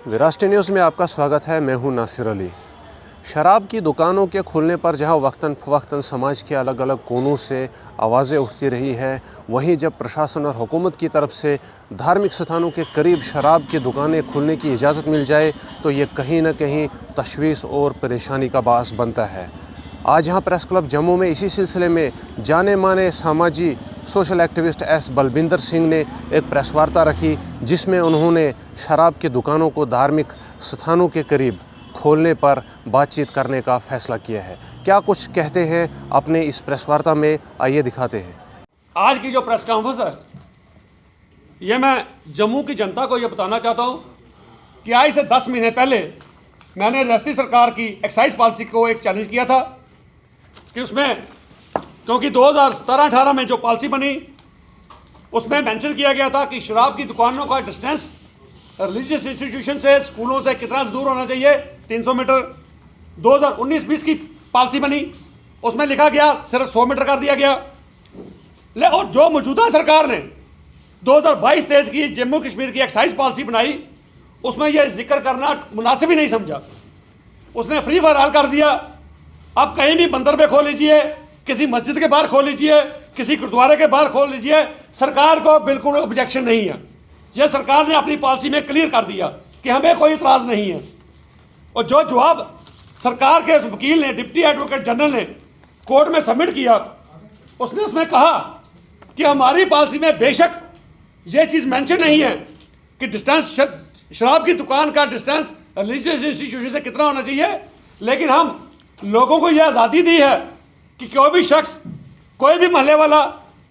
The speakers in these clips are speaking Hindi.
विरासत न्यूज़ में आपका स्वागत है। मैं हूं नासिर अली। शराब की दुकानों के खुलने पर जहां वक्तन फ़वक्तन समाज के अलग अलग कोनों से आवाज़ें उठती रही है, वहीं जब प्रशासन और हुकूमत की तरफ से धार्मिक स्थानों के करीब शराब की दुकानें खुलने की इजाज़त मिल जाए तो ये कहीं न कहीं तशवीश और परेशानी का बास बनता है। आज यहाँ प्रेस क्लब जम्मू में इसी सिलसिले में जाने माने सामाजी social activist S Balbinder Singh ने एक प्रेस वार्ता रखी, जिसमें उन्होंने शराब की दुकानों को धार्मिक स्थानों के करीब खोलने पर बातचीत करने का फैसला किया है। क्या कुछ कहते हैं अपने इस प्रेस वार्ता में, आइए दिखाते हैं। आज की जो प्रेस कॉन्फ्रेंस है, ये मैं जम्मू की जनता को ये बताना चाहता हूँ कि आज से 10 महीने पहले मैंने रियासती सरकार की एक्साइज पॉलिसी को एक चैलेंज किया था कि उसमें, क्योंकि 2017-18 में जो पॉलिसी बनी उसमें मेंशन किया गया था कि शराब की दुकानों का डिस्टेंस रिलीजियस इंस्टीट्यूशन से, स्कूलों से कितना दूर होना चाहिए, 300 मीटर। 2019-20 की पॉलिसी बनी, उसमें लिखा गया सिर्फ 100 मीटर कर दिया गया। और जो मौजूदा सरकार ने 2022-23 की जम्मू कश्मीर की एक्साइज पॉलिसी बनाई, उसमें यह जिक्र करना मुनासिब ही नहीं समझा। उसने फ्री फॉर ऑल कर दिया। अब कहीं भी बंदर पे खोल लीजिए, किसी मस्जिद के बाहर खोल लीजिए, किसी गुरुद्वारे के बाहर खोल लीजिए, सरकार को बिल्कुल ऑब्जेक्शन नहीं है। यह सरकार ने अपनी पॉलिसी में क्लियर कर दिया कि हमें कोई इतराज़ नहीं है। और जो जवाब सरकार के वकील ने, डिप्टी एडवोकेट जनरल ने कोर्ट में सबमिट किया, उसने उसमें कहा कि हमारी पॉलिसी में बेशक ये चीज़ मेंशन नहीं है कि डिस्टेंस, शराब की दुकान का डिस्टेंस रिलीजियस इंस्टीट्यूशन से कितना होना चाहिए, लेकिन हम लोगों को यह आज़ादी दी है कि कोई भी शख्स, कोई भी महल्ले वाला,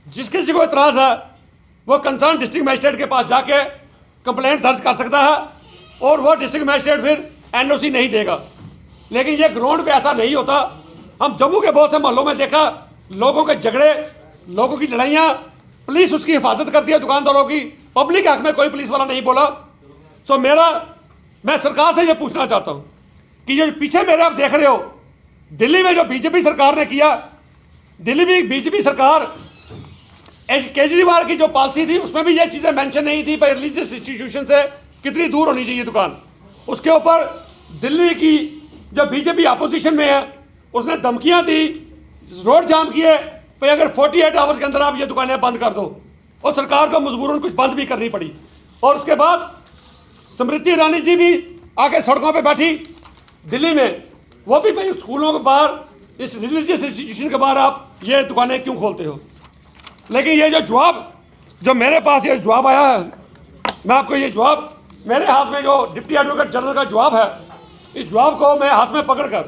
जिस किसी को इतराज़ है, वो कंसर्न डिस्ट्रिक्ट मजिस्ट्रेट के पास जाके कंप्लेंट दर्ज कर सकता है और वो डिस्ट्रिक्ट मजिस्ट्रेट फिर एनओसी नहीं देगा। लेकिन ये ग्राउंड पे ऐसा नहीं होता। हम जम्मू के बहुत से महलों में देखा, लोगों के झगड़े, लोगों की लड़ाइयाँ, पुलिस उसकी हिफाजत करती है दुकानदारों की, पब्लिक हक में कोई पुलिस वाला नहीं बोला। सो मैं सरकार से ये पूछना चाहता हूँ कि ये पीछे मेरे आप देख रहे हो, दिल्ली में जो बीजेपी सरकार ने किया, दिल्ली में बीजेपी सरकार, केजरीवाल की जो पॉलिसी थी उसमें भी ये चीज़ें मेंशन नहीं थी भाई रिलीजियस इंस्टीट्यूशन से कितनी दूर होनी चाहिए दुकान। उसके ऊपर दिल्ली की जो बीजेपी अपोजिशन में है, उसने धमकियां दी, रोड जाम किए भाई अगर 48 आवर्स के अंदर आप ये दुकानें बंद कर दो, और सरकार को मजबूरन कुछ बंद भी करनी पड़ी। और उसके बाद स्मृति ईरानी जी भी आके सड़कों पर बैठी दिल्ली में, वो भी भाई स्कूलों के बाहर, इस रिलीजियस इंस्टीट्यूशन के बाहर आप ये दुकानें क्यों खोलते हो। लेकिन ये जो जवाब, जो मेरे पास ये जवाब आया है, मैं आपको ये जवाब, मेरे हाथ में जो डिप्टी एडवोकेट जनरल का जवाब है, इस जवाब को मैं हाथ में पकड़कर,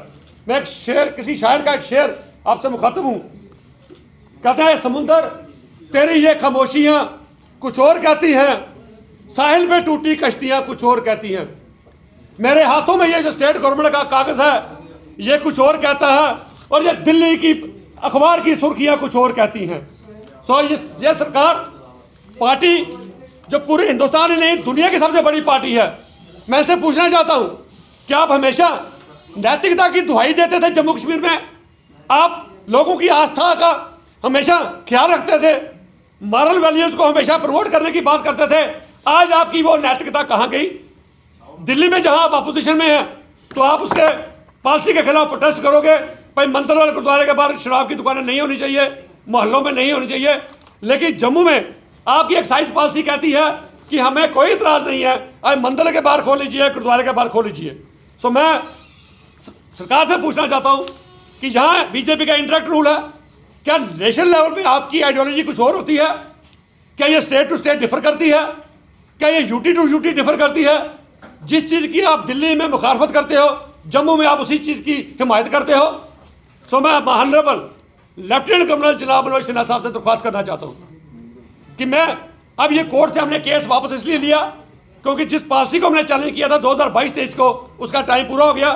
मैं एक शेर, किसी शायर का एक शेर आपसे मुखातिब हूँ। कहते हैं, समुंदर तेरी ये खामोशियाँ कुछ और कहती हैं, साहिल पे टूटी कश्तियाँ कुछ और कहती हैं। मेरे हाथों में ये जो स्टेट गवर्नमेंट का कागज़ है, ये कुछ और कहता है, और ये दिल्ली की अखबार की सुर्खियाँ कुछ और कहती हैं। सो ये सरकार, पार्टी जो पूरे हिंदुस्तान ही नहीं दुनिया की सबसे बड़ी पार्टी है, मैं इनसे पूछना चाहता हूँ कि आप हमेशा नैतिकता की दुहाई देते थे जम्मू कश्मीर में, आप लोगों की आस्था का हमेशा ख्याल रखते थे, मॉरल वैल्यूज़ को हमेशा प्रमोट करने की बात करते थे, आज आपकी वो नैतिकता कहाँ गई। दिल्ली में जहाँ आप अपोजिशन में हैं तो आप उसके पॉलिसी के खिलाफ प्रोटेस्ट करोगे, भाई मंदिर वाले गुरुद्वारे के बाहर शराब की दुकानें नहीं होनी चाहिए, मोहल्लों में नहीं होनी चाहिए। लेकिन जम्मू में आपकी एक्साइज पॉलिसी कहती है कि हमें कोई इतराज़ नहीं है, आज मंदिर के बाहर खोल लीजिए, गुरुद्वारे के बाहर खोल लीजिए। सो मैं सरकार से पूछना चाहता हूँ कि जहाँ बीजेपी का इंटरेक्ट रूल है, क्या नेशनल लेवल पे आपकी आइडियोलॉजी कुछ और होती है? क्या ये स्टेट टू स्टेट डिफर करती है? क्या ये यूटी टू यूटी डिफर करती है? जिस चीज़ की आप दिल्ली में मुखालफत करते हो, जम्मू में आप उसी चीज़ की हिमायत करते हो। सो मैं ऑनरेबल लेफ्टिनेंट गवर्नर जनाब मनोज सिन्हा साहब से दरख्वास्त करना चाहता हूँ कि मैं, अब ये कोर्ट से हमने केस वापस इसलिए लिया क्योंकि जिस पॉलिसी को हमने चैलेंज किया था 2022-23 को, उसका टाइम पूरा हो गया।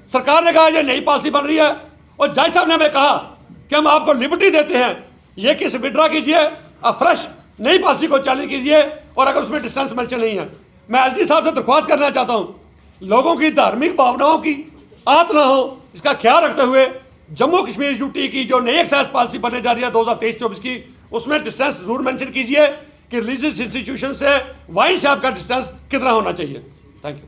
सरकार ने कहा ये नई पॉलिसी बन रही है, और जज साहब ने हमें कहा कि हम आपको लिबर्टी देते हैं, ये केस विड्रा कीजिए, अब फ्रेश नई पॉलिसी को चैलेंज कीजिए, और अगर उसमें डिस्टेंस मेंशन नहीं है। मैं एलजी साहब से दरख्वास्त करना चाहता हूँ, लोगों की धार्मिक भावनाओं की आहत ना हो, इसका ख्याल रखते हुए जम्मू कश्मीर यूटी की जो नई एक्साइज पॉलिसी बनने जा रही है 2023-24 की, उसमें डिस्टेंस जरूर मेंशन कीजिए कि रिलीजियस इंस्टीट्यूशन से वाइन शॉप का डिस्टेंस कितना होना चाहिए। Thank you.